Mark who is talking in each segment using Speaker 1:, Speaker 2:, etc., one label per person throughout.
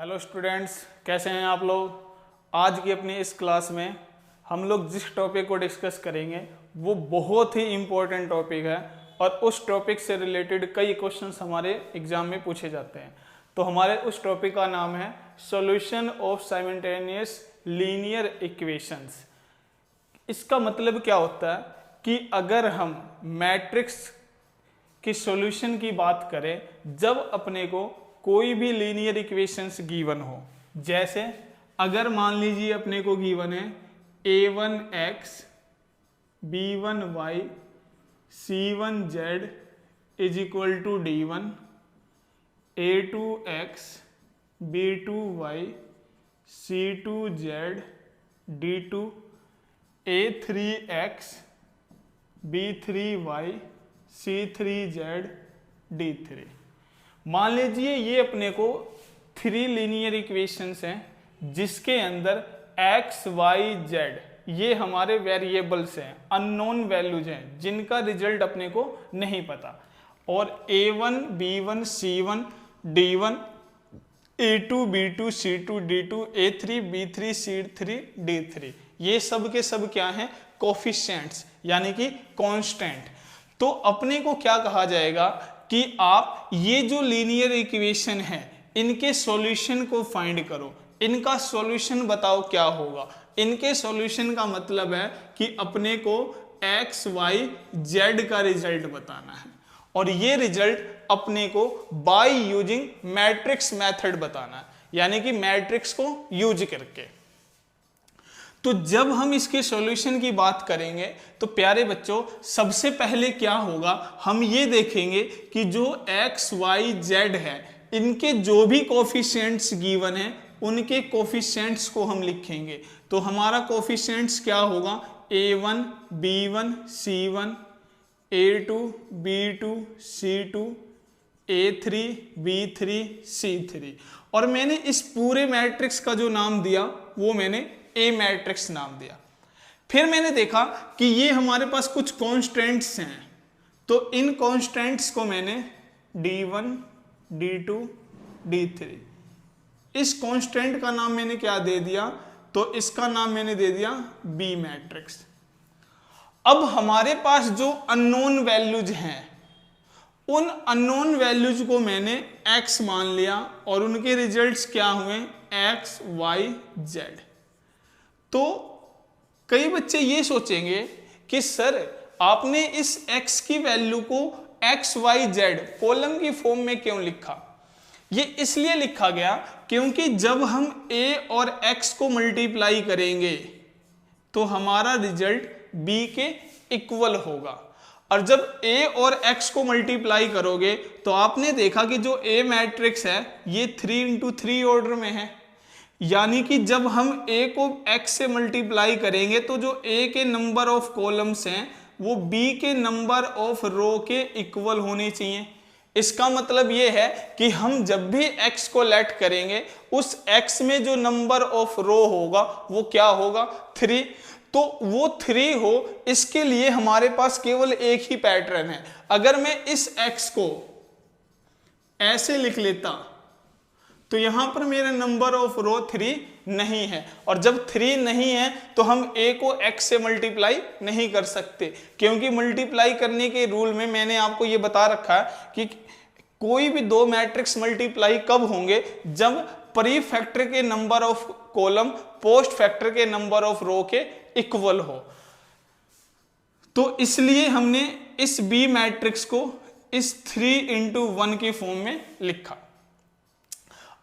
Speaker 1: Hello students, कैसे हैं आप लोग। आज की अपनी इस क्लास में हम लोग जिस टॉपिक को डिस्कस करेंगे वो बहुत ही इम्पोर्टेंट टॉपिक है और उस टॉपिक से रिलेटेड कई क्वेश्चंस हमारे एग्जाम में पूछे जाते हैं। तो हमारे उस टॉपिक का नाम है solution of simultaneous linear equations. इसका मतलब क्या होता है कि अगर हम मैट्रिक्स की सॉल्यूशन की बात करें, जब अपने को कोई भी लीनियर इक्वेशंस गिवन हो, जैसे अगर मान लीजिए अपने को गिवन है a1x b1y c1z is equal to d1, a2x b2y c2z d2, a3x b3y c3z d3। मान लीजिए ये अपने को 3 लीनियर इक्वेशंस हैं जिसके अंदर x, y, z ये हमारे वेरिएबल्स हैं, अननोन वैल्यूज हैं जिनका रिजल्ट अपने को नहीं पता। और a1, b1, c1, d1, a2, b2, c2, d2, a3, b3, c3, d3 ये सब के सब क्या हैं? कोफिशिएंट्स यानी कि कांस्टेंट। तो अपने को क्या कहा जाएगा कि आप ये जो लीनियर इक्वेशन है इनके सॉल्यूशन को फाइंड करो, इनका सॉल्यूशन बताओ क्या होगा। इनके सॉल्यूशन का मतलब है कि अपने को x, y, z का रिजल्ट बताना है और ये रिजल्ट अपने को बाय यूजिंग मैट्रिक्स मेथड बताना है, यानी कि मैट्रिक्स को यूज करके। तो जब हम इसके सॉल्यूशन की बात करेंगे तो प्यारे बच्चों सबसे पहले क्या होगा, हम ये देखेंगे कि जो x, y, z है इनके जो भी कोफिशिएंट्स गिवन है उनके कोफिशिएंट्स को हम लिखेंगे। तो हमारा कोफिशिएंट्स क्या होगा? a1 b1 c1, a2 b2 c2, a3 b3 c3। और मैंने इस पूरे मैट्रिक्स का जो नाम दिया वो मैंने ए मैट्रिक्स नाम दिया। फिर मैंने देखा कि ये हमारे पास कुछ कांस्टेंट्स हैं, तो इन कांस्टेंट्स को मैंने d1, d2, d3 इस कांस्टेंट का नाम मैंने क्या दे दिया? तो इसका नाम मैंने दे दिया बी मैट्रिक्स। अब हमारे पास जो अननोन वैल्यूज हैं उन अननोन वैल्यूज को मैंने x मान लिया और उनके रिजल्ट्स क्या हुए? x, y, z। तो कई बच्चे ये सोचेंगे कि सर आपने इस x की वैल्यू को x, y, z कॉलम की फॉर्म में क्यों लिखा? ये इसलिए लिखा गया क्योंकि जब हम a और x को मल्टीप्लाई करेंगे तो हमारा रिजल्ट b के इक्वल होगा। और जब a और x को मल्टीप्लाई करोगे तो आपने देखा कि जो a मैट्रिक्स है ये 3x3 ऑर्डर में है, यानी कि जब हम a को x से मल्टीप्लाई करेंगे तो जो a के नंबर ऑफ कॉलम्स हैं वो b के नंबर ऑफ रो के इक्वल होने चाहिए। इसका मतलब ये है कि हम जब भी x को लेट करेंगे उस x में जो नंबर ऑफ रो होगा वो क्या होगा? 3। तो वो 3 हो इसके लिए हमारे पास केवल एक ही पैटर्न है। अगर मैं इस x को ऐसे लिख लेता तो यहां पर मेरा नंबर ऑफ रो 3 नहीं है, और जब 3 नहीं है तो हम a को x से मल्टीप्लाई नहीं कर सकते, क्योंकि मल्टीप्लाई करने के रूल में मैंने आपको ये बता रखा है कि कोई भी दो मैट्रिक्स मल्टीप्लाई कब होंगे? जब प्री फैक्टर के number of column post factor के नंबर ऑफ रो के इक्वल हो। तो इसलिए हमने इस बी मैट्रिक्स को इस 3x1 की फॉर्म में लिखा।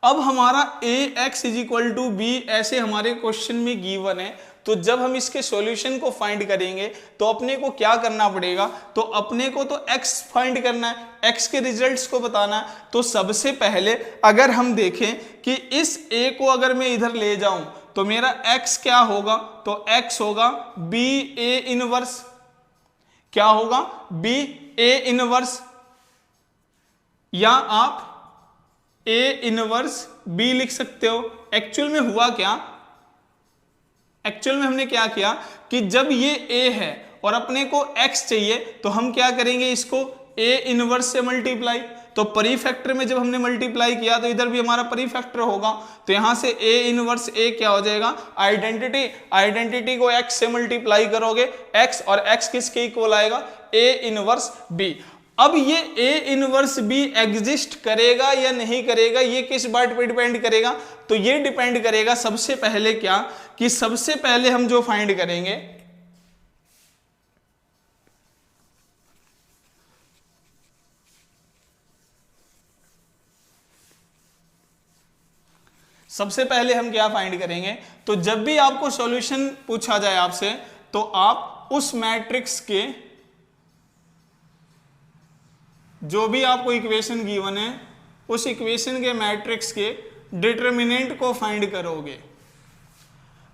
Speaker 1: अब हमारा ax is equal to b ऐसे हमारे क्वेश्चन में गिवन है, तो जब हम इसके सॉल्यूशन को फाइंड करेंगे तो अपने को क्या करना पड़ेगा? तो अपने को तो x फाइंड करना है, x के रिजल्ट्स को बताना है। तो सबसे पहले अगर हम देखें कि इस a को अगर मैं इधर ले जाऊं तो मेरा x क्या होगा? तो x होगा b a इनवर्स। क्या होगा? b a इनवर्स, या आप a इनवर्स b लिख सकते हो। एक्चुअल में हुआ क्या? एक्चुअल में हमने क्या किया कि जब ये a है और अपने को x चाहिए तो हम क्या करेंगे? इसको a इनवर्स से मल्टीप्लाई। तो परी फैक्टर में जब हमने मल्टीप्लाई किया तो इधर भी हमारा परी फैक्टर होगा, तो यहां से a इनवर्स a क्या हो जाएगा, आइडेंटिटी को x से मल्टीप्लाई करोगे x, और x किसके इक्वल आएगा, a इनवर्स b। अब ये a इनवर्स b एग्जिस्ट करेगा या नहीं करेगा, ये किस बात पे डिपेंड करेगा, तो ये डिपेंड करेगा सबसे पहले क्या, कि सबसे पहले हम जो फाइंड करेंगे, सबसे पहले हम क्या फाइंड करेंगे, तो जब भी आपको सॉल्यूशन पूछा जाए आपसे, तो आप उस मैट्रिक्स के जो भी आपको इक्वेशन गिवन है, उस इक्वेशन के मैट्रिक्स के डिटरमिनेंट को फाइंड करोगे।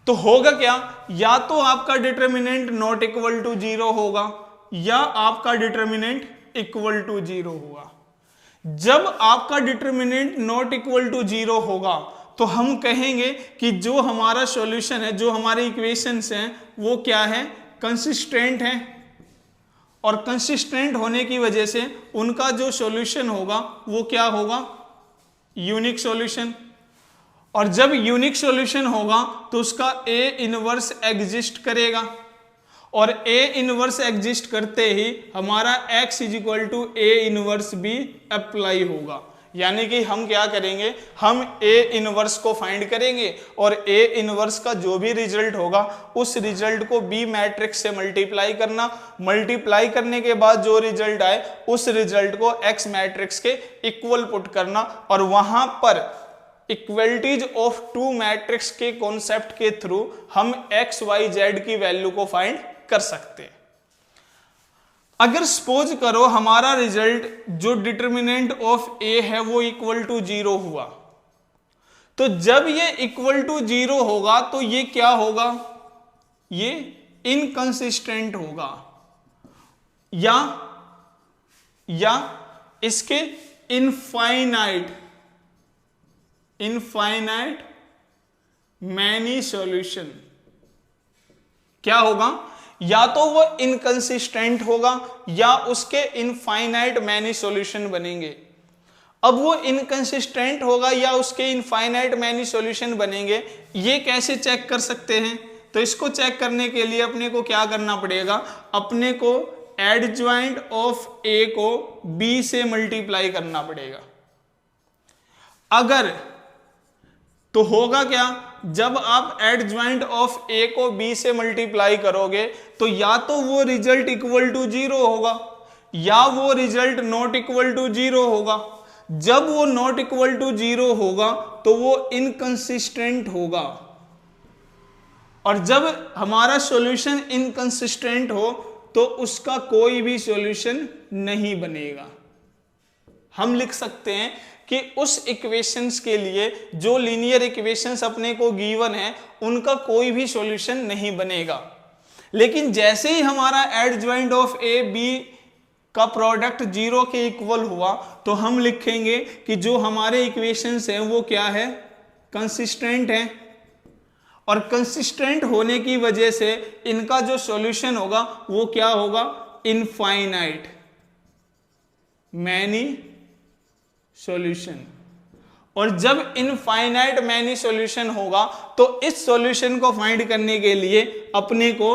Speaker 1: तो होगा क्या, या तो आपका डिटरमिनेंट नॉट इक्वल टू 0 होगा, या आपका डिटरमिनेंट इक्वल टू 0 होगा। जब आपका डिटरमिनेंट नॉट इक्वल टू 0 होगा तो हम कहेंगे कि जो हमारा सॉल्यूशन है, जो हमारे इक्वेशंस हैं, वो क्या है, कंसिस्टेंट है, और कंसिस्टेंट होने की वजह से उनका जो सॉल्यूशन होगा वो क्या होगा, यूनिक सॉल्यूशन। और जब यूनिक सॉल्यूशन होगा तो उसका a इनवर्स एग्जिस्ट करेगा, और a इनवर्स एग्जिस्ट करते ही हमारा x is equal to a inverse भी अप्लाई होगा। यानी कि हम क्या करेंगे, हम a इनवर्स को फाइंड करेंगे, और a इनवर्स का जो भी रिजल्ट होगा उस रिजल्ट को b मैट्रिक्स से मल्टीप्लाई करना, मल्टीप्लाई करने के बाद जो रिजल्ट आए उस रिजल्ट को x मैट्रिक्स के इक्वल पुट करना, और वहां पर इक्वलिटीज ऑफ टू मैट्रिक्स के कॉन्सेप्ट के थ्रू हम x y z की वैल्यू को फाइंड कर सकते हैं। अगर सपोज करो हमारा रिजल्ट जो डिटरमिनेंट ऑफ a है वो इक्वल टू 0 हुआ, तो जब ये इक्वल टू 0 होगा तो ये क्या होगा, ये इनकंसिस्टेंट होगा, या इसके इनफाइनाइट मैनी सॉल्यूशन क्या होगा, या तो वो इनकंसिस्टेंट होगा या उसके इनफाइनाइट मैनी सॉल्यूशन बनेंगे। अब वो इनकंसिस्टेंट होगा या उसके इनफाइनाइट मैनी सॉल्यूशन बनेंगे, ये कैसे चेक कर सकते हैं, तो इसको चेक करने के लिए अपने को क्या करना पड़ेगा, अपने को एडज्वाइंट ऑफ a को b से मल्टीप्लाई करना पड़ेगा। अगर तो होगा क्या, जब आप एडज्वाइंट ऑफ a को b से मल्टीप्लाई करोगे तो या तो वो रिजल्ट इक्वल टू 0 होगा, या वो रिजल्ट नॉट इक्वल टू 0 होगा। जब वो नॉट इक्वल टू 0 होगा तो वो इनकंसिस्टेंट होगा, और जब हमारा सॉल्यूशन इनकंसिस्टेंट हो तो उसका कोई भी सॉल्यूशन नहीं बनेगा। हम लिख सकते हैं कि उस इक्वेशंस के लिए जो लीनियर इक्वेशंस अपने को गिवन है उनका कोई भी सॉल्यूशन नहीं बनेगा। लेकिन जैसे ही हमारा एडज्वाइंट ऑफ a b का प्रोडक्ट 0 के इक्वल हुआ तो हम लिखेंगे कि जो हमारे इक्वेशंस हैं वो क्या है, कंसिस्टेंट है, और कंसिस्टेंट होने की वजह से इनका जो सॉल्यूशन होगा वो क्या होगा, इनफाइनाइट मैनी सॉल्यूशन। और जब इनफाइनाइट मैनी सॉल्यूशन होगा तो इस सॉल्यूशन को फाइंड करने के लिए अपने को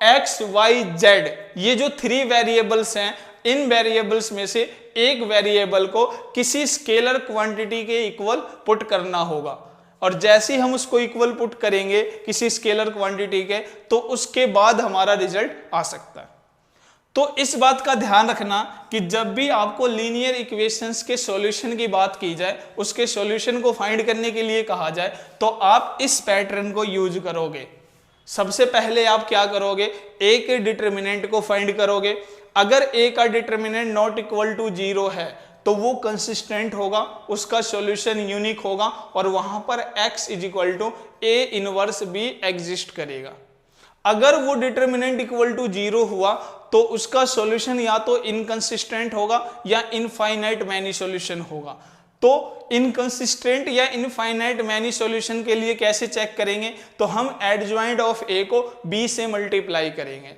Speaker 1: x y z ये जो 3 वेरिएबल्स हैं, इन वेरिएबल्स में से एक वेरिएबल को किसी स्केलर क्वांटिटी के इक्वल पुट करना होगा, और जैसे ही हम उसको इक्वल पुट करेंगे किसी स्केलर क्वांटिटी के तो उसके बाद हमारा रिजल्ट आ सकता है। तो इस बात का ध्यान रखना कि जब भी आपको लीनियर इक्वेशंस के सॉल्यूशन की बात की जाए, उसके सॉल्यूशन को फाइंड करने के लिए कहा जाए, तो आप इस पैटर्न को यूज करोगे। सबसे पहले आप क्या करोगे, a के डिटरमिनेंट को फाइंड करोगे। अगर a का डिटरमिनेंट नॉट इक्वल टू 0 है तो वो कंसिस्टेंट होगा, उसका सॉल्यूशन यूनिक होगा, और वहां पर x is equal to a inverse b exist करेगा। अगर वो डिटरमिनेंट इक्वल टू 0 हुआ तो उसका सॉल्यूशन या तो इनकंसिस्टेंट होगा या इनफाइनाइट मैनी सॉल्यूशन होगा। तो इनकंसिस्टेंट या इनफाइनाइट मैनी सॉल्यूशन के लिए कैसे चेक करेंगे, तो हम एडज्वाइंट ऑफ a को b से मल्टीप्लाई करेंगे।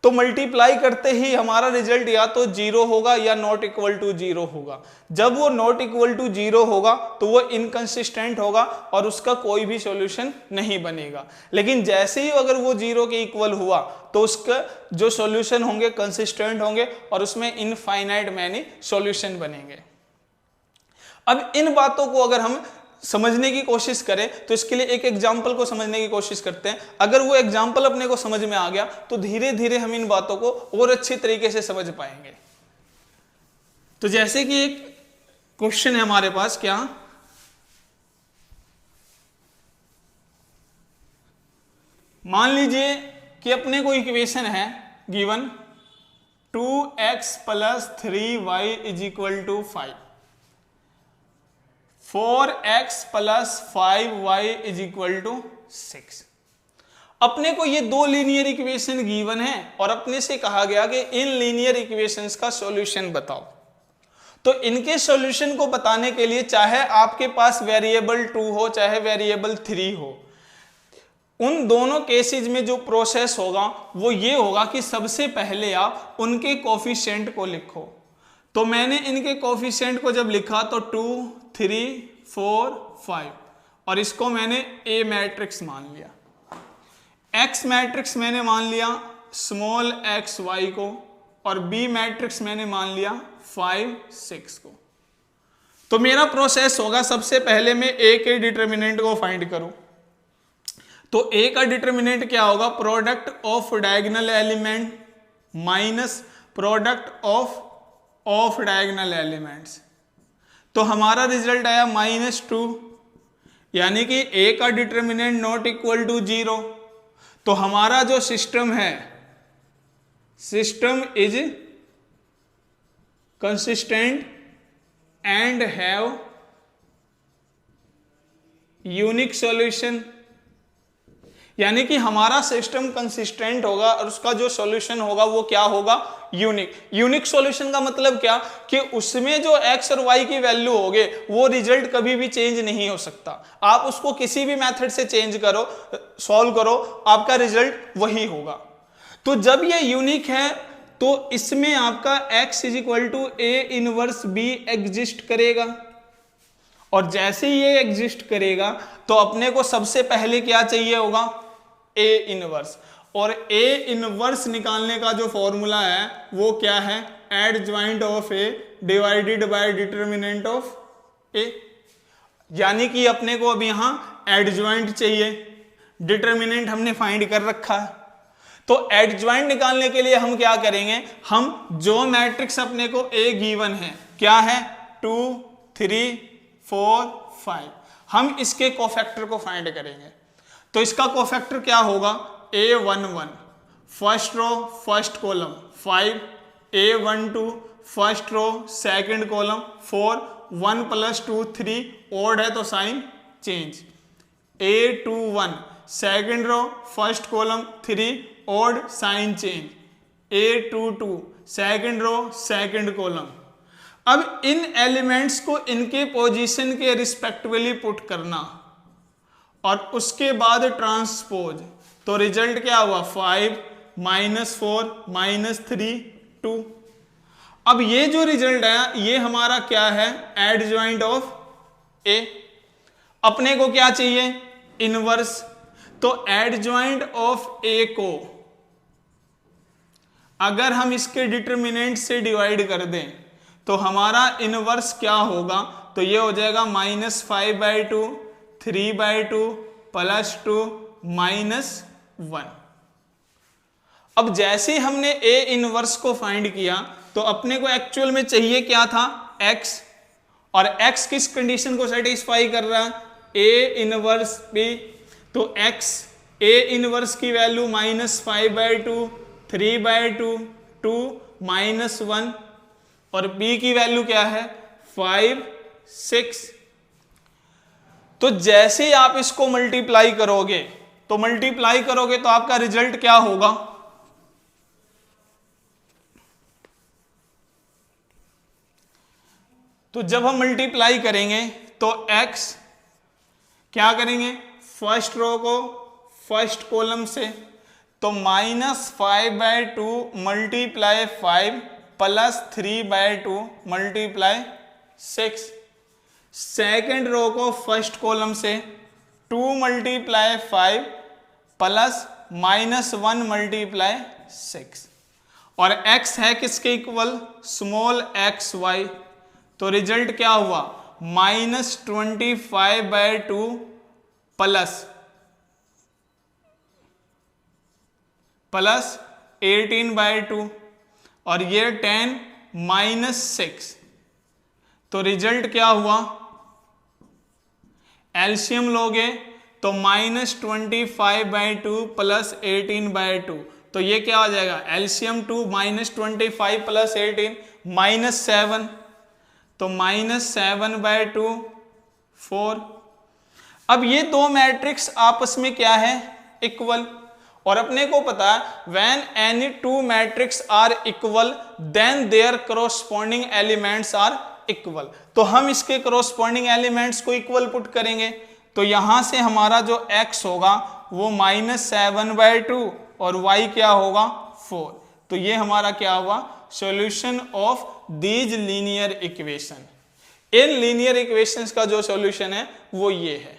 Speaker 1: तो मल्टीप्लाई करते ही हमारा रिजल्ट या तो 0 होगा या नॉट इक्वल टू 0 होगा। जब वो नॉट इक्वल टू 0 होगा तो वो इनकंसिस्टेंट होगा और उसका कोई भी सॉल्यूशन नहीं बनेगा। लेकिन जैसे ही अगर वो 0 के इक्वल हुआ तो उसका जो सॉल्यूशन होंगे कंसिस्टेंट होंगे और उसमें इनफाइनाइट मैनी सॉल्यूशन बनेंगे। अब इन बातों को अगर हम समझने की कोशिश करें तो इसके लिए एक एग्जाम्पल को समझने की कोशिश करते हैं। अगर वो एग्जाम्पल अपने को समझ में आ गया तो धीरे धीरे हम इन बातों को और अच्छे तरीके से समझ पाएंगे। तो जैसे कि एक क्वेश्चन है हमारे पास, क्या मान लीजिए कि अपने को इक्वेशन है given 2x + 3y = 5, 4x + 5y = 6। अपने को ये दो लीनियर इक्वेशन गिवन है और अपने से कहा गया कि इन लीनियर इक्वेशंस का सॉल्यूशन बताओ। तो इनके सॉल्यूशन को बताने के लिए चाहे आपके पास वेरिएबल 2 हो चाहे वेरिएबल 3 हो, उन दोनों केसेस में जो प्रोसेस होगा वो ये होगा कि सबसे पहले आप उनके कोफिशिएंट को लिखो। तो मैंने इनके कोफिशिएंट को जब लिखा तो 2, 3, 4, 5 और इसको मैंने ए मैट्रिक्स मान लिया। एक्स मैट्रिक्स मैंने मान लिया स्मॉल एक्स वाई को और बी मैट्रिक्स मैंने मान लिया 5, 6 को। तो मेरा प्रोसेस होगा सबसे पहले मैं ए के डिटर्मिनेंट को फाइंड करूं। तो ए का डिटर्मिनेंट क्या होगा? Product of diagonal element minus product of diagonal elements. तो हमारा रिजल्ट आया -2, यानी कि ए का डिटर्मिनेंट नॉट इक्वल टू 0। तो हमारा जो सिस्टम है, system is consistent and have unique solution, यानी कि हमारा सिस्टम कंसिस्टेंट होगा और उसका जो सॉल्यूशन होगा वो क्या होगा? यूनिक। यूनिक सॉल्यूशन का मतलब क्या कि उसमें जो x और y की वैल्यू होगे वो रिजल्ट कभी भी चेंज नहीं हो सकता। आप उसको किसी भी मेथड से चेंज करो, सॉल्व करो, आपका रिजल्ट वही होगा। तो जब ये यूनिक है तो इसमें आपका x = A 1b एग्जिस्ट करेगा और जैसे ही ये एग्जिस्ट करेगा तो अपने को सबसे पहले क्या चाहिए होगा? A 1। और A 1 निकालने का जो फॉर्मूला है वो क्या है? Adjoint of A divided by determinant of A। यानी कि अपने को अब यहां एडजॉइंट चाहिए, डिटर्मिनेंट हमने फाइंड कर रखा है। तो एडजॉइंट निकालने के लिए हम क्या करेंगे? हम जो मैट्रिक्स अपने को A गिवन है, क्या है? 2, 3, 4, 5, हम इसके कोफैक्टर को फाइंड करेंगे। तो इसका कोफैक्टर क्या होगा? A11 first row first column 5, A12 first row second column 4, 1 + 2 3, odd है तो sign change. A21 second row first column 3, odd sign change. A22 second row second column. अब इन एलिमेंट्स को इनके पोजीशन के रिस्पेक्टिवली पुट करना और उसके बाद ट्रांसपोज। तो रिजल्ट क्या हुआ? 5, -4, -3, 2। अब ये जो रिजल्ट आया ये हमारा क्या है? Adjoint of A। अपने को क्या चाहिए? इनवर्स। तो एडजॉइंट ऑफ A को अगर हम इसके डिटर्मिनेंट से डिवाइड कर दें तो हमारा इनवर्स क्या होगा? तो ये हो जाएगा -5/2, 3/2 +2 -1। अब जैसे हमने A 1 को फाइंड किया तो अपने को एक्चुअल में चाहिए क्या था? x। और x किस कंडीशन को सेटिस्फाई कर रहा है? A 1b। तो x A 1 की वैल्यू -5/2, 3/2, 2 -1 और b की वैल्यू क्या है? 5, 6। तो जैसे ही आप इसको मल्टीप्लाई करोगे तो आपका रिजल्ट क्या होगा? तो जब हम मल्टीप्लाई करेंगे तो x क्या करेंगे? फर्स्ट रो को फर्स्ट कॉलम से तो -5/2 multiply 5 plus 3/2 multiply 6। Second row को फर्स्ट कॉलम से 2 मल्टीप्लाई 5 प्लस -1 मल्टीप्लाई 6, और x है किसके इक्वल, स्मॉल एक्स वाई। तो रिजल्ट क्या हुआ, -25/2 प्लस 18/2, और ये 10 -6। तो रिजल्ट क्या हुआ, एलसीएम लोगे तो -25/2 प्लस 18/2, तो ये क्या हो जाएगा, एलसीएम 2 -25 प्लस 18 -7, तो -7/2 4। अब ये दो मैट्रिक्स आपस में क्या है, इक्वल। और अपने को पता है when any two matrix are equal then their corresponding elements are equal. तो हम इसके करोस्पॉन्डिंग एलिमेंट्स को इक्वल पुट करेंगे, तो यहां से हमारा जो x होगा वो -7/2 और y क्या होगा 4। तो ये हमारा क्या हुआ, solution of these linear equation. In linear equations का जो सॉल्यूशन है वो ये है।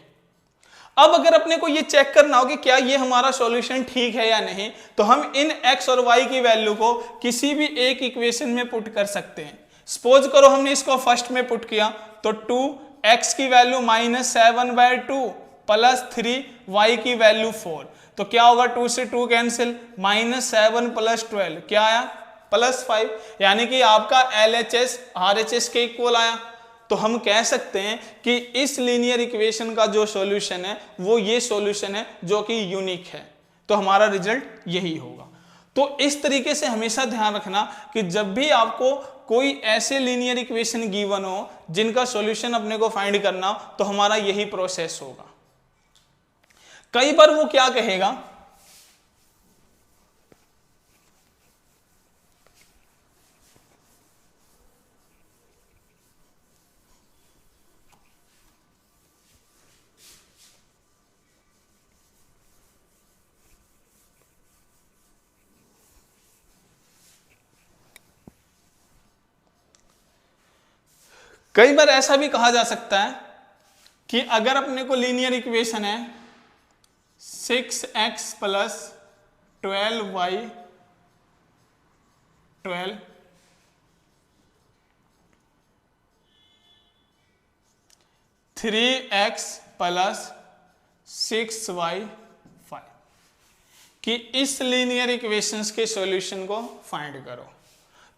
Speaker 1: अब अगर अपने को ये चेक करना हो कि क्या ये हमारा सॉल्यूशन ठीक है या नहीं, तो हम इन x और y की वैल्यू को किसी भी एक इक्वेशन में पुट कर सकते हैं। सपोज करो हमने इसको फर्स्ट में पुट किया, तो 2x की वैल्यू -7/2 प्लस 3y की वैल्यू 4, तो क्या होगा, 2 से 2 कैंसिल, -7 प्लस 12 क्या आया, +5, यानी कि आपका LHS RHS के इक्वल आया। तो हम कह सकते हैं कि इस लीनियर इक्वेशन का जो सॉल्यूशन है वो ये सॉल्यूशन है जो कि यूनिक है। तो हमारा रिजल्ट यही होगा। तो इस तरीके से हमेशा ध्यान रखना कि जब भी आपको कोई ऐसे लीनियर इक्वेशन गिवन हो जिनका सॉल्यूशन अपने को फाइंड करना हो, तो हमारा यही प्रोसेस होगा। कई बार वो क्या कहेगा, कई बार ऐसा भी कहा जा सकता है कि अगर अपने को लीनियर इक्वेशन है 6x plus 12y 12 3x plus 6y 5 कि इस लीनियर इक्वेशंस के सॉल्यूशन को फाइंड करो।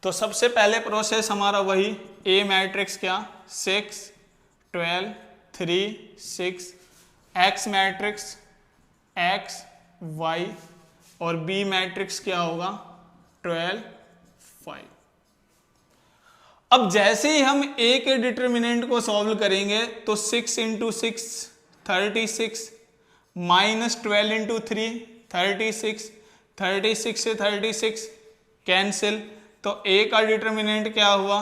Speaker 1: तो सबसे पहले प्रोसेस हमारा वही, ए मैट्रिक्स क्या 6 12 3 6, एक्स मैट्रिक्स x y, और बी मैट्रिक्स क्या होगा 12 5। अब जैसे ही हम ए के डिटर्मिनेंट को सॉल्व करेंगे तो 6 × 6 36 -12 × 3 36, 36 से 36 कैंसिल, तो ए का डिटर्मिनेंट क्या हुआ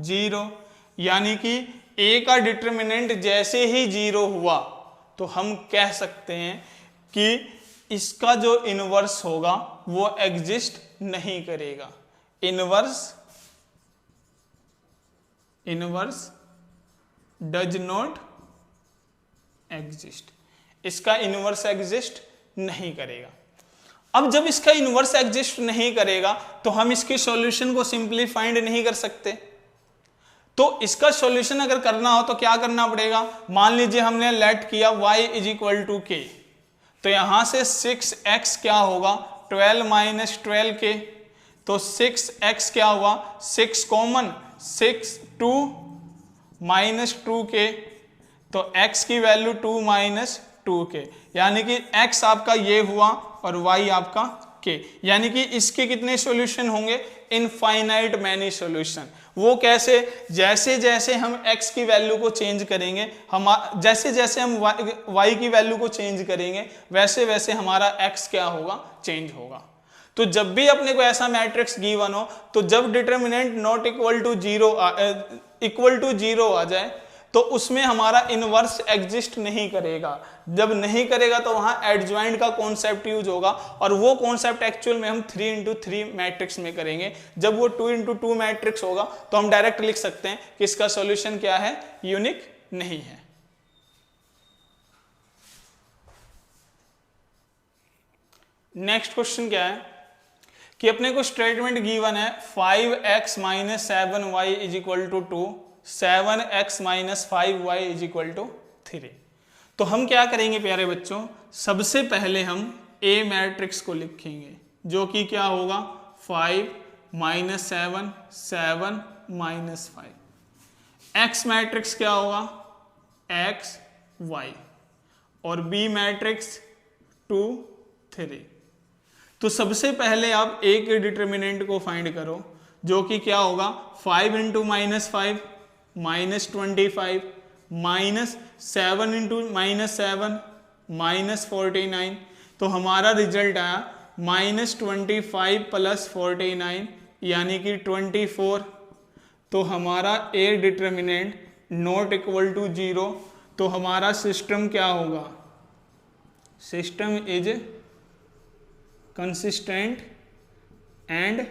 Speaker 1: 0, यानी कि ए का डिटर्मिनेंट जैसे ही 0 हुआ तो हम कह सकते हैं कि इसका जो इनवर्स होगा वो एग्जिस्ट नहीं करेगा। इनवर्स डज नॉट एग्जिस्ट, इसका इनवर्स एग्जिस्ट नहीं करेगा। अब जब इसका इनवर्स एग्जिस्ट नहीं करेगा तो हम इसके सॉल्यूशन को सिंपली फाइंड नहीं कर सकते। तो इसका सॉल्यूशन अगर करना हो तो क्या करना पड़ेगा, मान लीजिए हमने लेट किया y = k, तो यहां से 6x क्या होगा 12 - 12k, तो 6x क्या हुआ 6 कॉमन 6 2 - 2k, तो x की वैल्यू 2 - 2k, यानी कि x आपका ये हुआ और y आपका k, यानी कि इसके कितने सॉल्यूशन होंगे, इनफाइनाइट मैनी सॉल्यूशन। वो कैसे, जैसे जैसे हम x की वैल्यू को चेंज करेंगे, हम जैसे जैसे हम y की वैल्यू को चेंज करेंगे वैसे वैसे हमारा x क्या होगा, चेंज होगा। तो जब भी अपने को ऐसा मैट्रिक्स गिवन हो, तो जब डिटर्मिनेंट नॉट इक्वल टू 0 आ जाए तो उसमें हमारा इनवर्स एग्जिस्ट नहीं करेगा। जब नहीं करेगा तो वहां एडजॉइंट का कॉन्सेप्ट यूज होगा, और वो कॉन्सेप्ट एक्चुअल में हम 3x3 मैट्रिक्स में करेंगे। जब वो 2x2 मैट्रिक्स होगा तो हम डायरेक्ट लिख सकते हैं कि इसका सॉल्यूशन क्या है, यूनिक नहीं है। नेक्स्ट क्वेश्चन क्या है कि अपने को स्टेटमेंट गिवन है 5x - 7y = 2, 7x - 5y = 3। तो हम क्या करेंगे प्यारे बच्चों, सबसे पहले हम A मैट्रिक्स को लिखेंगे जो कि क्या होगा 5 - 7 7 - 5। X मैट्रिक्स क्या होगा x y, और B मैट्रिक्स 2 3। तो सबसे पहले आप A के डिटर्मिनेंट को फाइंड करो जो कि क्या होगा 5 × -5 -25 -7 × -7 -49। तो हमारा रिजल्ट आया -25 + 49 यानी कि 24। तो हमारा A determinant not equal to 0। तो हमारा सिस्टम क्या होगा, system is consistent and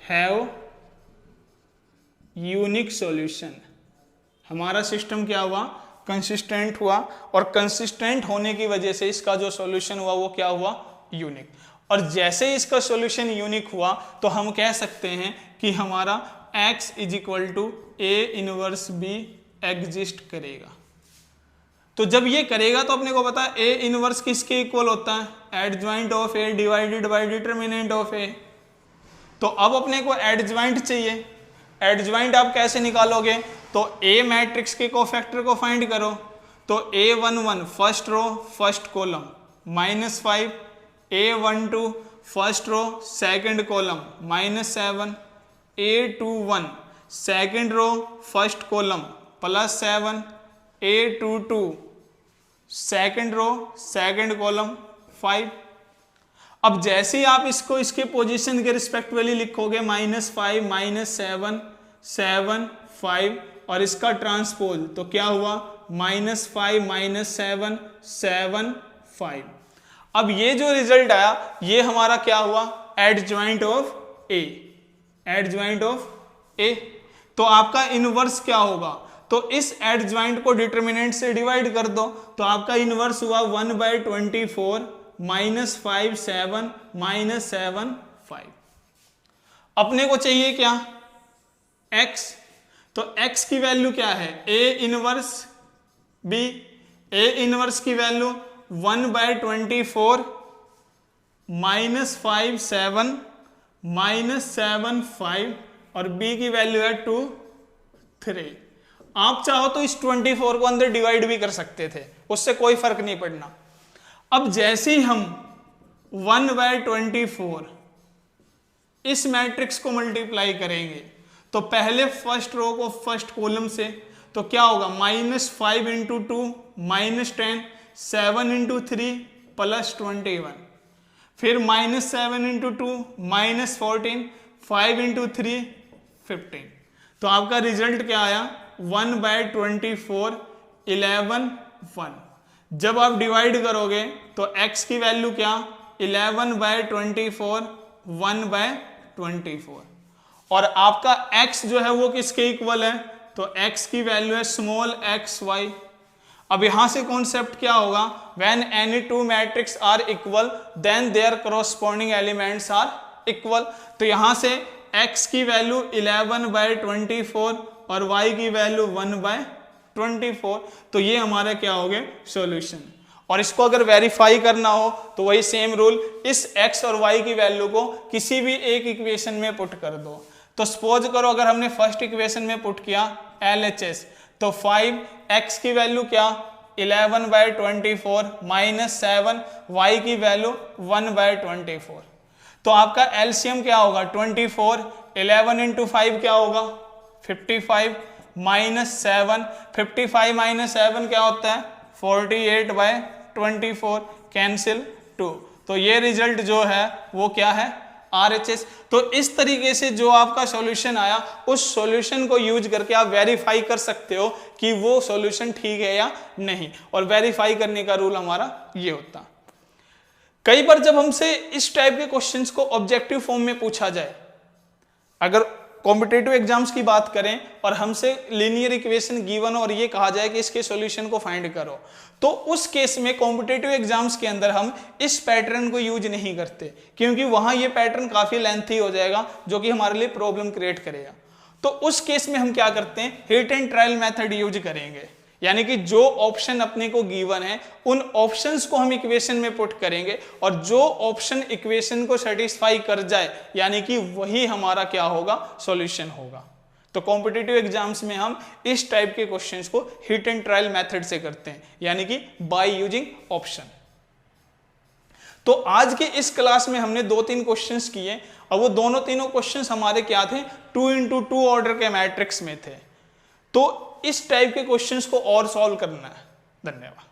Speaker 1: have unique solution. हमारा सिस्टम क्या हुआ, कंसिस्टेंट हुआ, और कंसिस्टेंट होने की वजह से इसका जो सॉल्यूशन हुआ वो क्या हुआ, यूनिक। और जैसे ही इसका सॉल्यूशन यूनिक हुआ तो हम कह सकते हैं कि हमारा x = A inverse B exist करेगा। तो जब ये करेगा तो अपने को पता है A इनवर्स किसके इक्वल होता है, adjoint of A divided by determinant of A। तो अब अपने को एडजॉइंट चाहिए। एडजॉइंट आप कैसे निकालोगे, तो A मैट्रिक्स के कोफैक्टर को फाइंड करो। तो A11 first row first column -5, A12 first row second column -7, A21 second row first column +7, A22 second row second column 5। अब जैसे ही आप इसको इसके पोजीशन के रिस्पेक्टिवली लिखोगे -5 -7 7 5, और इसका ट्रांसपोज तो क्या हुआ -5 -7 7 5। अब ये जो रिजल्ट आया ये हमारा क्या हुआ, adjoint of A, adjoint of A। तो आपका इनवर्स क्या होगा, तो इस एडजॉइंट को डिटर्मिनेंट से डिवाइड कर दो, तो आपका इनवर्स हुआ 1/24 -5 7 -7 5। अपने को चाहिए क्या, x। तो x की वैल्यू क्या है, A inverse B। A inverse की वैल्यू 1/24 -5 7 -7 5, और B की वैल्यू है 2 3। आप चाहो तो इस 24 को अंदर डिवाइड भी कर सकते थे, उससे कोई फर्क नहीं पड़ना। अब जैसे ही हम 1/24 इस मैट्रिक्स को मल्टीप्लाई करेंगे तो पहले फर्स्ट रो को फर्स्ट कॉलम से, तो क्या होगा -5 × 2 -10, 7 × 3 +21, फिर -7 × 2 -14, 5 × 3 15। तो आपका रिजल्ट क्या आया 1/24 11 1। जब आप डिवाइड करोगे तो x की वैल्यू क्या 11/24 1/24, और आपका x जो है वो किसके इक्वल है, तो x की वैल्यू है स्मॉल xy। अब यहां से कॉन्सेप्ट क्या होगा, when any two matrix are equal then their corresponding elements are equal. तो यहां से x की वैल्यू 11/24 और y की वैल्यू 1/24। तो ये हमारा क्या हो गया सॉल्यूशन। और इसको अगर वेरीफाई करना हो तो वही सेम रूल, इस x और y की वैल्यू को किसी भी एक इक्वेशन में पुट कर दो। तो सपोज करो अगर हमने फर्स्ट इक्वेशन में पुट किया LHS, तो 5x की वैल्यू क्या 11/24 -7, y की वैल्यू 1/24। तो आपका एलसीएम क्या होगा 24, 11 × 5 क्या होगा 55 -7, 55 - 7 क्या होता है 48/24, कैंसिल 2। तो ये रिजल्ट जो है वो क्या है RHS। तो इस तरीके से जो आपका सॉल्यूशन आया उस सॉल्यूशन को यूज करके आप वेरीफाई कर सकते हो कि वो सॉल्यूशन ठीक है या नहीं, और वेरीफाई करने का रूल हमारा ये होता। कई बार जब हमसे इस टाइप के क्वेश्चंस को ऑब्जेक्टिव फॉर्म में पूछा जाए, अगर कॉम्पिटिटिव एग्जाम्स की बात करें और हमसे लीनियर इक्वेशन गिवन और ये कहा जाए कि इसके सॉल्यूशन को फाइंड करो, तो उस केस में कॉम्पिटिटिव एग्जाम्स के अंदर हम इस पैटर्न को यूज नहीं करते, क्योंकि वहां ये पैटर्न काफी लेंथी हो जाएगा जो कि हमारे लिए प्रॉब्लम क्रिएट करेगा। तो उस केस में हम क्या करते हैं, hit and trial method use करेंगे, यानी कि जो ऑप्शन अपने को गिवन है उन ऑप्शंस को हम इक्वेशन में पुट करेंगे और जो ऑप्शन इक्वेशन को सेटिस्फाई कर जाए यानी कि वही हमारा क्या होगा, सॉल्यूशन होगा। तो कॉम्पिटिटिव एग्जाम्स में हम इस टाइप के क्वेश्चंस को हिट एंड ट्रायल मेथड से करते हैं, यानी कि बाय यूजिंग ऑप्शन। तो आज के इस क्लास में हमने 2-3 क्वेश्चंस किए और वो दोनों तीनों क्वेश्चंस हमारे क्या थे, 2x2 ऑर्डर के मैट्रिक्स में थे। तो इस टाइप के क्वेश्चंस को और सॉल्व करना है। धन्यवाद।